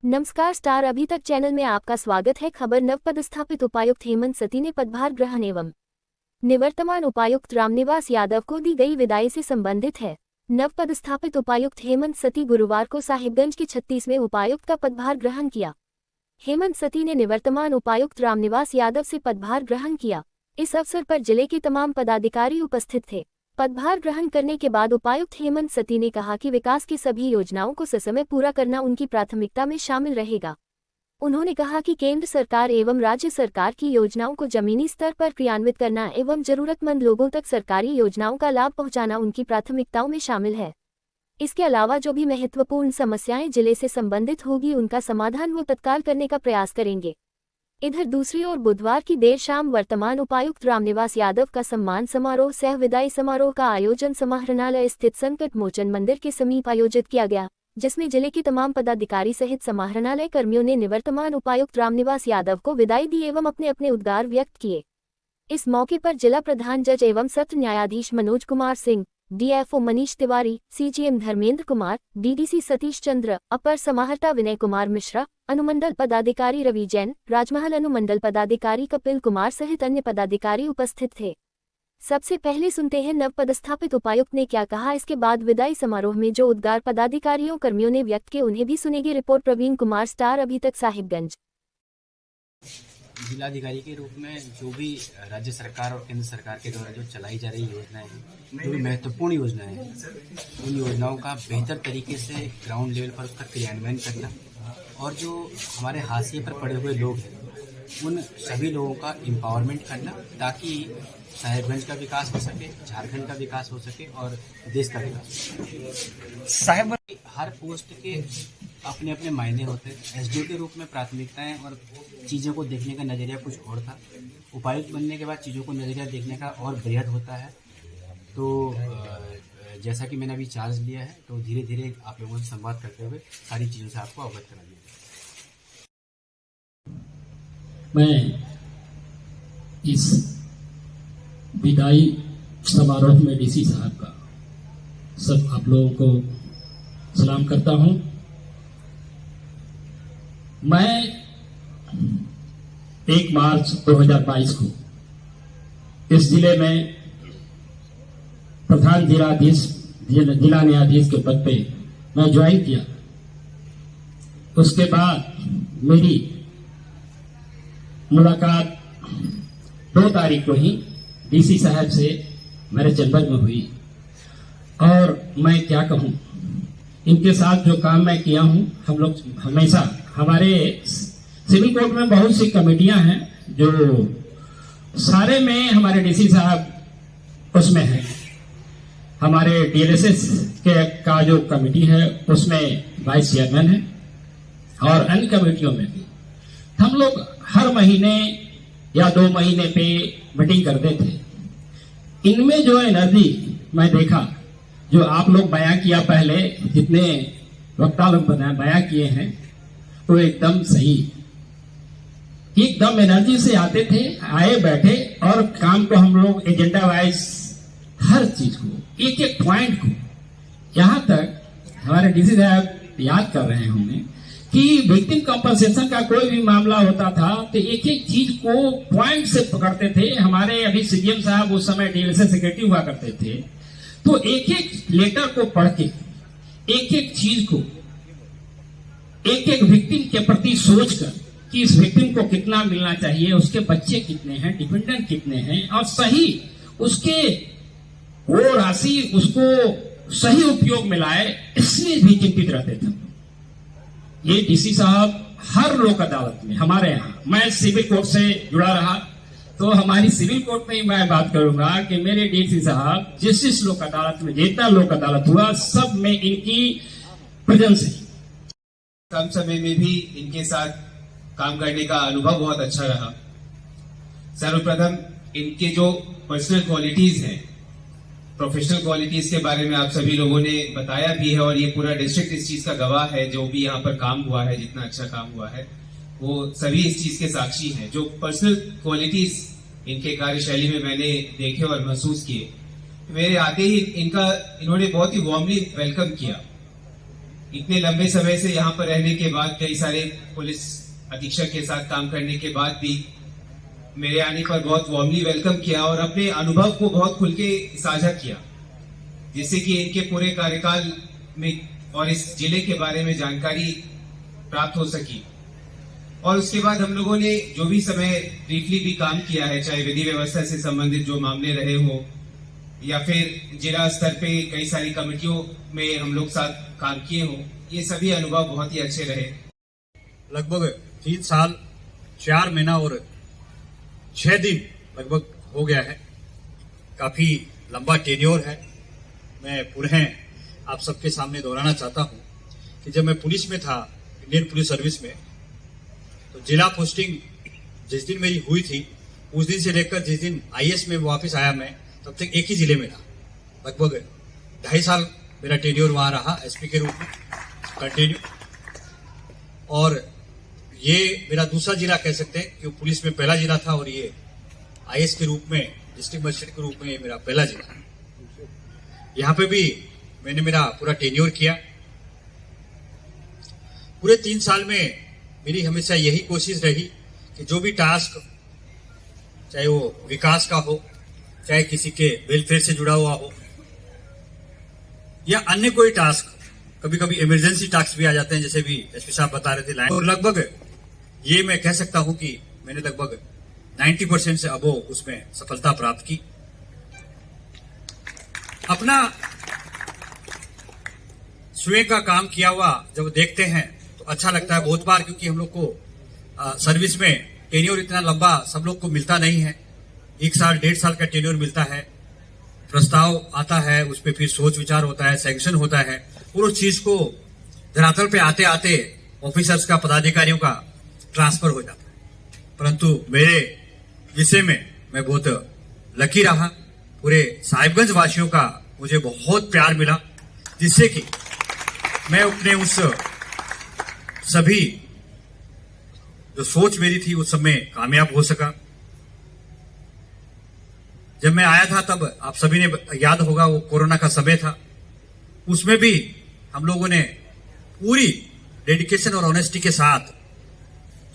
नमस्कार स्टार अभी तक चैनल में आपका स्वागत है। खबर नवपदस्थापित उपायुक्त हेमंत सती ने पदभार ग्रहण एवं निवर्तमान उपायुक्त रामनिवास यादव को दी गई विदाई से संबंधित है। नवपदस्थापित उपायुक्त हेमंत सती गुरुवार को साहिबगंज के 36वें उपायुक्त का पदभार ग्रहण किया। हेमंत सती ने निवर्तमान उपायुक्त रामनिवास यादव से पदभार ग्रहण किया। इस अवसर पर जिले के तमाम पदाधिकारी उपस्थित थे। पदभार ग्रहण करने के बाद उपायुक्त हेमंत सती ने कहा कि विकास की सभी योजनाओं को ससमय पूरा करना उनकी प्राथमिकता में शामिल रहेगा। उन्होंने कहा कि केंद्र सरकार एवं राज्य सरकार की योजनाओं को जमीनी स्तर पर क्रियान्वित करना एवं जरूरतमंद लोगों तक सरकारी योजनाओं का लाभ पहुंचाना उनकी प्राथमिकताओं में शामिल है। इसके अलावा जो भी महत्वपूर्ण समस्याएं जिले से संबंधित होगी उनका समाधान वो तत्काल करने का प्रयास करेंगे। इधर दूसरी ओर बुधवार की देर शाम वर्तमान उपायुक्त रामनिवास यादव का सम्मान समारोह सह विदाई समारोह का आयोजन समाहरणालय स्थित संकट मोचन मंदिर के समीप आयोजित किया गया, जिसमें जिले के तमाम पदाधिकारी सहित समाहरणालय कर्मियों ने निवर्तमान उपायुक्त रामनिवास यादव को विदाई दी एवं अपने अपने उद्गार व्यक्त किए। इस मौके पर जिला प्रधान जज एवं सत्र न्यायाधीश Manoj Kumar Singh, DFO Manish Tiwari, CGM Dharmendra Kumar, DDC Satish Chandra, अपर समाहर्ता विनय कुमार मिश्रा, अनुमंडल पदाधिकारी रवि जैन, राजमहल अनुमंडल पदाधिकारी कपिल कुमार सहित अन्य पदाधिकारी उपस्थित थे। सबसे पहले सुनते हैं नवपदस्थापित उपायुक्त ने क्या कहा। इसके बाद विदाई समारोह में जो उद्गार पदाधिकारियों कर्मियों ने व्यक्त किए उन्हें भी सुनेगी। रिपोर्ट प्रवीण कुमार, स्टार अभी तक साहिबगंज। जिलाधिकारी के रूप में जो भी राज्य सरकार और केंद्र सरकार के द्वारा जो चलाई जा रही योजनाएं हैं, जो भी महत्वपूर्ण योजनाएं हैं, उन योजनाओं का बेहतर तरीके से ग्राउंड लेवल पर उसका क्रियान्वयन करना और जो हमारे हाशिए पर पड़े हुए लोग हैं उन सभी लोगों का एम्पावरमेंट करना, ताकि साहिबगंज का विकास हो सके, झारखंड का विकास हो सके और देश का विकास हो सके। साहिबगंज हर पोस्ट के अपने अपने मायने होते हैं। एसडीओ के रूप में प्राथमिकताएं और चीज़ों को देखने का नज़रिया कुछ और था। उपायुक्त बनने के बाद चीज़ों को नज़रिया देखने का और बृहद होता है। तो जैसा कि मैंने अभी चार्ज लिया है, तो धीरे धीरे आप लोगों से संवाद करते हुए सारी चीज़ों से आपको अवगत करा दिया। मैं इस विदाई समारोह में डीसी साहब का सब आप लोगों को सलाम करता हूं। मैं 1 मार्च 2022 को इस जिले में प्रधान जिला न्यायाधीश के पद पे मैं ज्वाइन किया। उसके बाद मेरी मुलाकात 2 तारीख को ही डीसी साहब से मेरे चैम्बर में हुई और मैं क्या कहूं, इनके साथ जो काम मैं किया हूं, हम लोग हमेशा हमारे सिविल कोर्ट में बहुत सी कमेटियां हैं जो सारे में हमारे डीसी साहब उसमें हैं। हमारे डीएलएसएस के का जो कमेटी है उसमें वाइस चेयरमैन है और अन्य कमेटियों में भी हम लोग हर महीने या 2 महीने पे मीटिंग करते थे। इनमें जो एनर्जी मैं देखा, जो आप लोग बयां किया, पहले जितने वक्ता लोग बयां किए हैं, तो एकदम सही, एकदम एनर्जी से आते थे, आए बैठे और काम को हम लोग एजेंडा वाइज हर चीज को, एक एक पॉइंट को, यहां तक हमारे डीसी साहब याद कर रहे होंगे कि विक्टिम कंपनसेशन का कोई भी मामला होता था तो एक एक चीज को पॉइंट से पकड़ते थे। हमारे अभी सीजीएम साहब उस समय डीएलएसए सेक्रेटरी हुआ करते थे, तो एक एक लेटर को पढ़ के, एक एक चीज को, एक एक विक्टिम के प्रति सोचकर कि इस विक्टिम को कितना मिलना चाहिए, उसके बच्चे कितने हैं, डिपेंडेंट कितने हैं, और सही उसके वो राशि उसको सही उपयोग में लाए, इसलिए भी चिंतित रहते थे। ये डीसी साहब हर लोक अदालत में हमारे यहाँ, मैं सिविल कोर्ट से जुड़ा रहा तो हमारी सिविल कोर्ट में ही मैं बात करूंगा कि मेरे डीसी साहब जिस लोक अदालत में, जितना लोक अदालत हुआ, सब में इनकी प्रेजेंस है। कम समय में भी इनके साथ काम करने का अनुभव बहुत अच्छा रहा। सर्वप्रथम इनके जो पर्सनल क्वालिटीज हैं, प्रोफेशनल क्वालिटीज के बारे में आप सभी लोगों ने बताया भी है और ये पूरा डिस्ट्रिक्ट इस चीज का गवाह है। जो भी यहाँ पर काम हुआ है, जितना अच्छा काम हुआ है, वो सभी इस चीज के साक्षी हैं। जो पर्सनल क्वालिटीज इनके कार्यशैली में मैंने देखे और महसूस किए, मेरे आते ही इन्होंने बहुत ही वार्मली वेलकम किया। इतने लंबे समय से यहाँ पर रहने के बाद, कई सारे पुलिस अधीक्षक के साथ काम करने के बाद भी मेरे आने पर बहुत वार्मली वेलकम किया और अपने अनुभव को बहुत खुल के साझा किया, जिससे कि इनके पूरे कार्यकाल में और इस जिले के बारे में जानकारी प्राप्त हो सकी। और उसके बाद हम लोगों ने जो भी समय ब्रीफली भी काम किया है, चाहे विधि व्यवस्था से संबंधित जो मामले रहे हो या फिर जिला स्तर पे कई सारी कमेटियों में हम लोग साथ काम किए हो, ये सभी अनुभव बहुत ही अच्छे रहे। लगभग 3 साल 4 महीना और 6 दिन लगभग हो गया है। काफी लंबा टेन्योर है। मैं पुनः आप सबके सामने दोहराना चाहता हूं कि जब मैं पुलिस में था, इंडियन पुलिस सर्विस में, तो जिला पोस्टिंग जिस दिन मेरी हुई थी उस दिन से लेकर जिस दिन आईएएस में वापस आया मैं, तब तक एक ही जिले में था। लगभग 2.5 साल मेरा टेन्योर वहां रहा एसपी के रूप में कंटिन्यू। और ये मेरा दूसरा जिला कह सकते हैं, क्योंकि पुलिस में पहला जिला था और ये आईएएस के रूप में, डिस्ट्रिक्ट मजिस्ट्रेट के रूप में ये मेरा पहला जिला है। यहाँ पे भी मैंने मेरा पूरा टेन्योर किया। पूरे 3 साल में मेरी हमेशा यही कोशिश रही कि जो भी टास्क, चाहे वो विकास का हो, चाहे किसी के वेलफेयर से जुड़ा हुआ हो या अन्य कोई टास्क, कभी कभी इमरजेंसी टास्क भी आ जाते हैं, जैसे भी एसपी साहब बता रहे थे लाइन, और लगभग ये मैं कह सकता हूं कि मैंने लगभग 90% से अबो उसमें सफलता प्राप्त की। अपना स्वयं का काम किया हुआ जब देखते हैं तो अच्छा लगता है बहुत बार, क्योंकि हम लोग को सर्विस में टेन्योर इतना लंबा सब लोग को मिलता नहीं है। 1 साल 1.5 साल का टेन्योर मिलता है, प्रस्ताव आता है, उस पर फिर सोच विचार होता है, सैंक्शन होता है, और उस चीज को धरातल पे आते आते ऑफिसर्स का, पदाधिकारियों का ट्रांसफर हो जाता है। परंतु मेरे विषय में मैं बहुत लकी रहा। पूरे साहिबगंज वासियों का मुझे बहुत प्यार मिला, जिससे कि मैं अपने उस सभी जो सोच मेरी थी उस सब में कामयाब हो सका। जब मैं आया था तब आप सभी ने याद होगा वो कोरोना का समय था, उसमें भी हम लोगों ने पूरी डेडिकेशन और ऑनेस्टी के साथ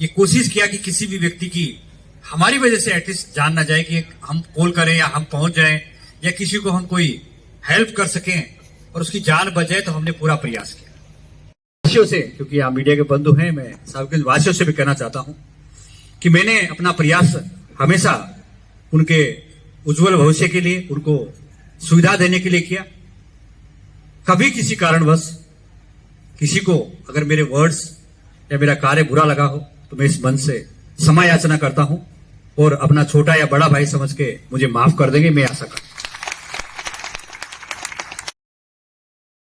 ये कोशिश किया कि किसी भी व्यक्ति की हमारी वजह से एटलीस्ट जान ना जाए, कि हम कॉल करें या हम पहुंच जाएं या किसी को हम कोई हेल्प कर सकें और उसकी जान बच जाए, तो हमने पूरा प्रयास किया। वासियों से, क्योंकि आप मीडिया के बंधु हैं, मैं साहिबगंज वासियों से भी कहना चाहता हूं कि मैंने अपना प्रयास हमेशा उनके उज्जवल भविष्य के लिए, उनको सुविधा देने के लिए किया। कभी किसी कारणवश किसी को अगर मेरे वर्ड्स या मेरा कार्य बुरा लगा हो तो मैं इस मन से क्षमा याचना करता हूं और अपना छोटा या बड़ा भाई समझ के मुझे माफ कर देंगे, मैं आशा करता हूं।